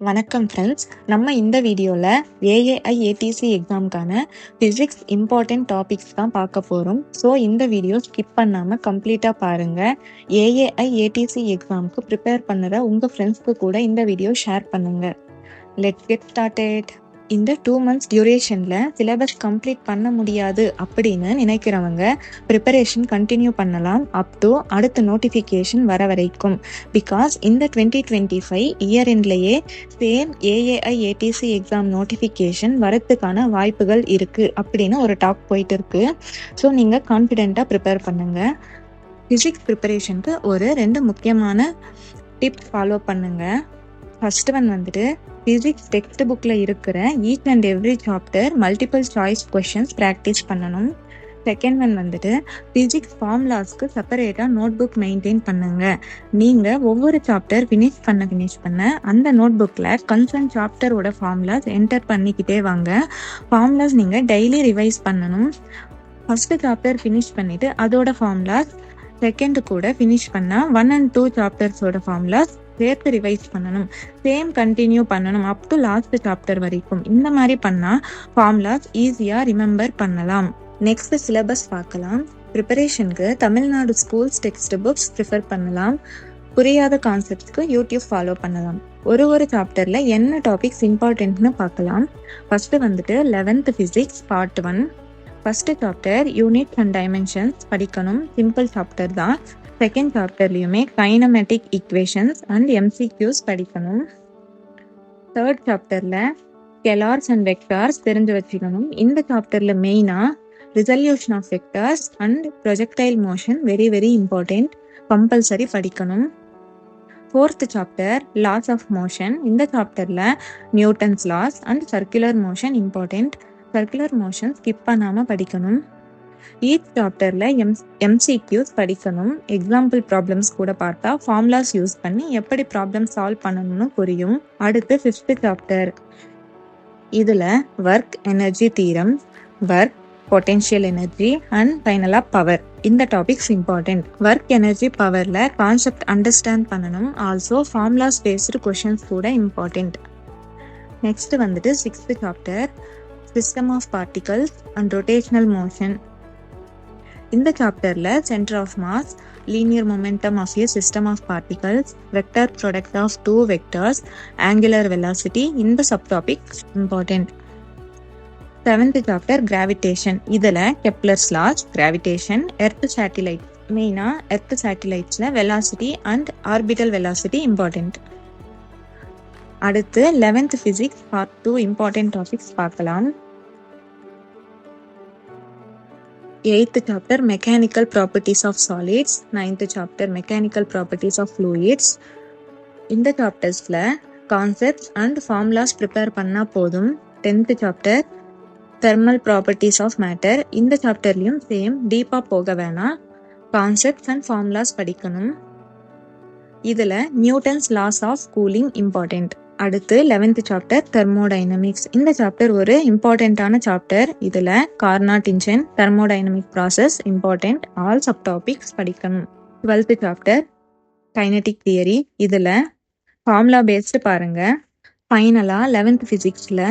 வணக்கம் ஃப்ரெண்ட்ஸ். நம்ம இந்த வீடியோவில் ஏஏஐ ஏடிசி எக்ஸாமுக்கான ஃபிசிக்ஸ் இம்பார்ட்டன்ட் டாபிக்ஸ் தான் பார்க்க போகிறோம். ஸோ இந்த வீடியோ ஸ்கிப் பண்ணாமல் கம்ப்ளீட்டாக பாருங்கள். ஏஏஐ ஏடிசி எக்ஸாமுக்கு ப்ரிப்பேர் பண்ணுற உங்கள் ஃப்ரெண்ட்ஸ்க்கு கூட இந்த வீடியோ ஷேர் பண்ணுங்கள். Let's get started. இந்த 2 months டியூரேஷனில் சிலபஸ் கம்ப்ளீட் பண்ண முடியாது அப்படின்னு நினைக்கிறவங்க ப்ரிப்பரேஷன் கண்டினியூ பண்ணலாம் அப் டு அடுத்த நோட்டிஃபிகேஷன் வர வரைக்கும். பிகாஸ் இந்த 2025 இயர் எண்ட்லேயே same AAI ATC exam notification வரத்துக்கான வாய்ப்புகள் இருக்குது அப்படின்னு ஒரு டாக் போயிட்டு இருக்கு. ஸோ நீங்கள் கான்ஃபிடெண்ட்டாக ப்ரிப்பேர் பண்ணுங்கள். ஃபிசிக்ஸ் ப்ரிப்பரேஷனுக்கு ஒரு 2 முக்கியமான டிப்ஸ் ஃபாலோ பண்ணுங்கள். ஃபர்ஸ்ட் ஒன் வந்துட்டு ஃபிசிக்ஸ் டெக்ஸ்ட் புக்கில் இருக்கிற each and every chapter multiple choice questions practice பண்ணணும். செகண்ட் ஒன் வந்துட்டு ஃபிசிக்ஸ் ஃபார்முலாஸ்க்கு செப்பரேட்டாக நோட் புக் மெயின்டைன் பண்ணுங்க. நீங்கள் ஒவ்வொரு சாப்டர் ஃபினிஷ் பண்ண அந்த நோட் புக்கில் கன்சர்ன் சாப்டரோட ஃபார்முலாஸ் என்டர் பண்ணிக்கிட்டே வாங்க. ஃபார்முலாஸ் நீங்கள் டெய்லி ரிவைஸ் பண்ணணும். ஃபர்ஸ்ட் சாப்டர் ஃபினிஷ் பண்ணிவிட்டு அதோட ஃபார்முலாஸ் செகண்ட் கூட ஃபினிஷ் பண்ணால் 1 and 2 சாப்டர்ஸோட ஃபார்முலாஸ் சேர்த்து ரிவைஸ் பண்ணணும். சேம் கண்டினியூ பண்ணணும் அப் டு லாஸ்ட் சாப்டர் வரைக்கும். இந்த மாதிரி பண்ணால் ஃபார்முலாஸ் ஈஸியாக ரிமெம்பர் பண்ணலாம். நெக்ஸ்ட் சிலபஸ் பார்க்கலாம். ப்ரிப்பரேஷனுக்கு Tamil Nadu schools text books prefer பண்ணலாம். புரியாத கான்செப்ட்ஸ்க்கு யூடியூப் ஃபாலோ பண்ணலாம். ஒரு சாப்டரில் என்ன டாபிக்ஸ் இம்பார்ட்டன்ட்னு பார்க்கலாம். ஃபர்ஸ்ட் வந்துட்டு 11th physics part 1. First chapter units and dimensions படிக்கணும். சிம்பிள் சாப்டர் தான். செகண்ட் சாப்டர்லையுமே கைனமேட்டிக் ஈக்குவேஷன்ஸ் அண்ட் எம்சிக்யூஸ் படிக்கணும். தேர்ட் சாப்டரில் ஸ்கேலார்ஸ் அண்ட் வெக்டார்ஸ் தெரிஞ்சு வச்சுக்கணும். இந்த சாப்டரில் மெயினாக resolution of vectors and projectile motion very very important, compulsory படிக்கணும். Fourth chapter laws of motion. இந்த சாப்டரில் Newton's laws and circular motion important. Circular motion skip பண்ணாமல் படிக்கணும். ஈச் சாப்டரில் எம்சிக்யூஸ் படிக்கணும். எக்ஸாம்பிள் ப்ராப்ளம்ஸ் கூட பார்த்தா ஃபார்முலாஸ் யூஸ் பண்ணி எப்படி ப்ராப்ளம் சால்வ் பண்ணணும்னு புரியும். அடுத்து 5th சாப்டர். இதில் work energy theorem, work potential energy and ஃபைனலாக பவர். இந்த டாபிக்ஸ் இம்பார்ட்டன்ட். ஒர்க் எனர்ஜி பவரில் கான்செப்ட் அண்டர்ஸ்டாண்ட் பண்ணணும். ஆல்சோ ஃபார்முலாஸ் பேஸ்டு கொஷின்ஸ் கூட இம்பார்ட்டன்ட். நெக்ஸ்ட் வந்துட்டு 6th chapter system of particles and rotational motion. இந்த சாப்டரில் centre of mass, linear momentum of a system of particles, vector product of 2 vectors, angular velocity, இந்த sub topics important. 7th chapter gravitation. இதில் Kepler's laws, gravitation, earth satellite. மெயினாக earth சேட்டிலைட்ஸில் velocity and orbital velocity important. அடுத்து 11th physics part 2 important topics பார்க்கலாம். 8th chapter mechanical properties of solids, 9th chapter mechanical properties of fluids. இந்த சாப்டர்ஸில் concepts and formulas prepare பண்ணால் போதும். 10th chapter thermal properties of matter. இந்த சாப்டர்லையும் same டீப்பாக போக வேணாம், கான்செப்ட்ஸ் அண்ட் ஃபார்முலாஸ் படிக்கணும். இதில் Newton's laws of cooling important. அடுத்து 11th சாப்டர் தெர்மோடைனமிக்ஸ். இந்த சாப்டர் ஒரு இம்பார்ட்டண்ட்டான சாப்டர். இதில் Carnot engine, thermodynamic process important. All sub topics படிக்கணும். 12th chapter kinetic theory. இதில் ஃபார்முலா பேஸ்டு பாருங்கள். ஃபைனலாக 11th ஃபிசிக்ஸில்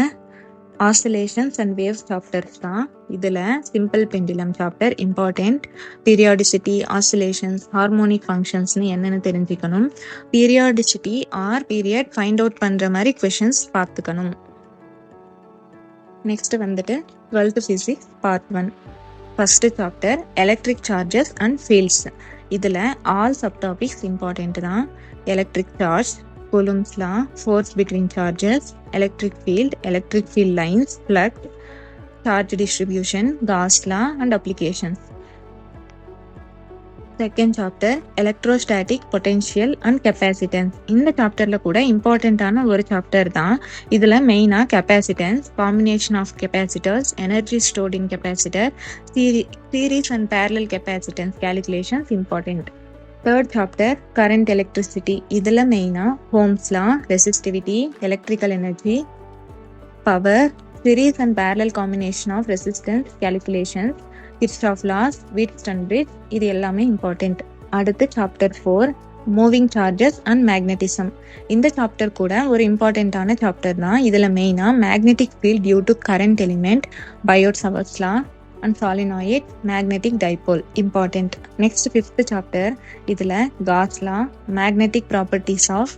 ஆசிலேஷன்ஸ் அண்ட் வேவ்ஸ் சாப்டர்ஸ் தான். இதில் simple pendulum chapter important. Periodicity, oscillations, harmonic ஃபங்க்ஷன்ஸ்னு என்னென்னு தெரிஞ்சுக்கணும். Periodicity or period find out பண்ணுற மாதிரி கொஷின்ஸ் பார்த்துக்கணும். நெக்ஸ்ட் வந்துட்டு 12th physics part 1. First chapter electric charges and fields. இதில் ஆல் சப் டாபிக்ஸ் இம்பார்ட்டன்ட் தான். Electric charge, Coulomb's law, force between charges, electric field lines, flux, charge distribution, Gauss law and applications. Second chapter electrostatic potential and capacitance. இந்த சாப்டரில் கூட இம்பார்ட்டண்ட்டான ஒரு chapter தான். இதில் மெயினாக capacitance, combination of capacitors, energy stored in capacitor, series and parallel capacitance calculations important. Third chapter current electricity. இதில் மெயினாக Ohm's law, resistivity, electrical energy, power, series and parallel combination of resistance Kirchhoff's laws, Wheatstone bridge, இது எல்லாமே important. அடுத்து chapter 4 moving charges and magnetism. இந்த chapter கூட ஒரு இம்பார்ட்டண்ட்டான chapter தான். இதில் மெயினாக magnetic field due to current element, Biot Savart's law and solenoid magnetic dipole important. Next 5th chapter. இதில் Gauss law, magnetic properties of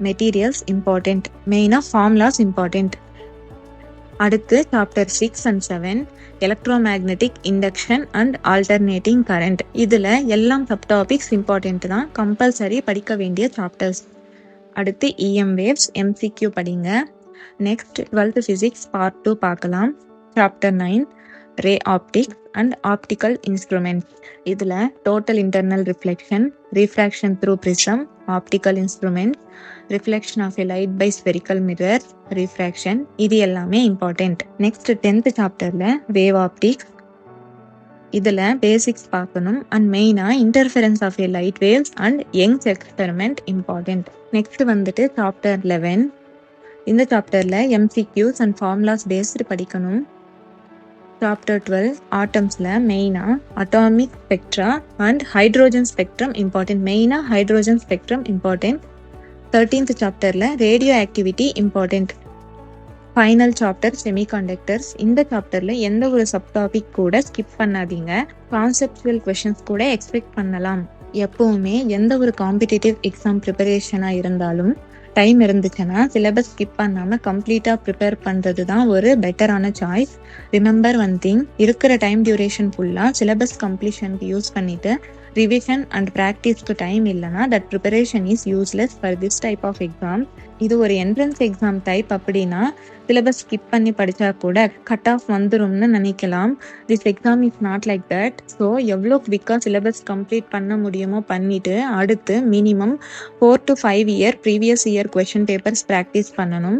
materials important. மெயினாக ஃபார்முலாஸ் இம்பார்ட்டண்ட். அடுத்து chapter 6 and 7 electromagnetic induction and alternating current. இதில் எல்லாம் subtopics important தான், compulsory படிக்க வேண்டிய சாப்டர்ஸ். அடுத்து இஎம் வேவ்ஸ், எம்சிக்யூ படிங்க. நெக்ஸ்ட் 12th ஃபிசிக்ஸ் பார்ட் 2 பார்க்கலாம். Chapter 9 ray optics and optical instruments. இதில் total internal reflection, refraction through prism, optical instrument, reflection of a light by spherical mirror, refraction, இது எல்லாமே இம்பார்ட்டண்ட். நெக்ஸ்ட் 10th சாப்டரில் wave optics. இதில் basics பார்க்கணும் and மெயினாக interference of a light waves and Young's experiment important. Next வந்துட்டு chapter 11. இந்த சாப்டரில் MCQs and formulas based படிக்கணும். சாப்டர் 12 ஆட்டம்ஸில் மெயினாக atomic spectra and hydrogen spectrum important. மெயினாக ஹைட்ரோஜன் ஸ்பெக்ட்ரம் இம்பார்ட்டன்ட். 13th சாப்டரில் radio activity important. Final chapter semiconductors. இந்த சாப்டரில் எந்த ஒரு சப்டாபிக் கூட ஸ்கிப் பண்ணாதீங்க. கான்செப்சுவல் கொஷின்ஸ் கூட எக்ஸ்பெக்ட் பண்ணலாம். எப்போவுமே எந்த ஒரு காம்படிட்டிவ் எக்ஸாம் ப்ரிப்பரேஷனாக இருந்தாலும் டைம் இருந்துச்சுன்னா சிலபஸ் ஸ்கிப் பண்ணாமல் கம்ப்ளீட்டாக ப்ரிப்பேர் பண்ணுறது தான் ஒரு பெட்டரான சாய்ஸ். ரிமெம்பர் ஒன் திங், இருக்கிற டைம் டியூரேஷன் ஃபுல்லாக சிலபஸ் கம்ப்ளீஷனுக்கு யூஸ் பண்ணிவிட்டு ரிவிஷன் அண்ட் ப்ராக்டிஸ்க்கு டைம் இல்லைனா that preparation is useless for this type of exam. இது ஒரு என்ட்ரன்ஸ் எக்ஸாம் டைப் அப்படின்னா சிலபஸ் ஸ்கிப் பண்ணி படித்தா கூட கட் ஆஃப் வந்துரும்னு நினைக்கலாம். This exam is not like that. So எவ்வளோ குவிக்காக சிலபஸ் கம்ப்ளீட் பண்ண முடியுமோ பண்ணிவிட்டு அடுத்து minimum 4 to 5 year previous year question papers practice பண்ணணும்.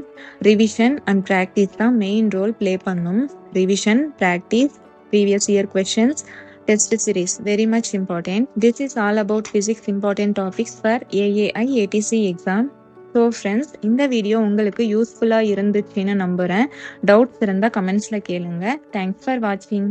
ரிவிஷன் அண்ட் ப்ராக்டிஸ் தான் மெயின் ரோல் ப்ளே பண்ணும். Revision, practice, previous year questions, test series very much important. This is all about physics important topics for AAI ATC exam. So friends, இந்த video உங்களுக்கு யூஸ்ஃபுல்லாக இருந்துச்சுன்னு நம்புகிறேன். Doubts இருந்தால் கமெண்ட்ஸில் கேளுங்க. தேங்க்ஸ் ஃபார் வாட்சிங்.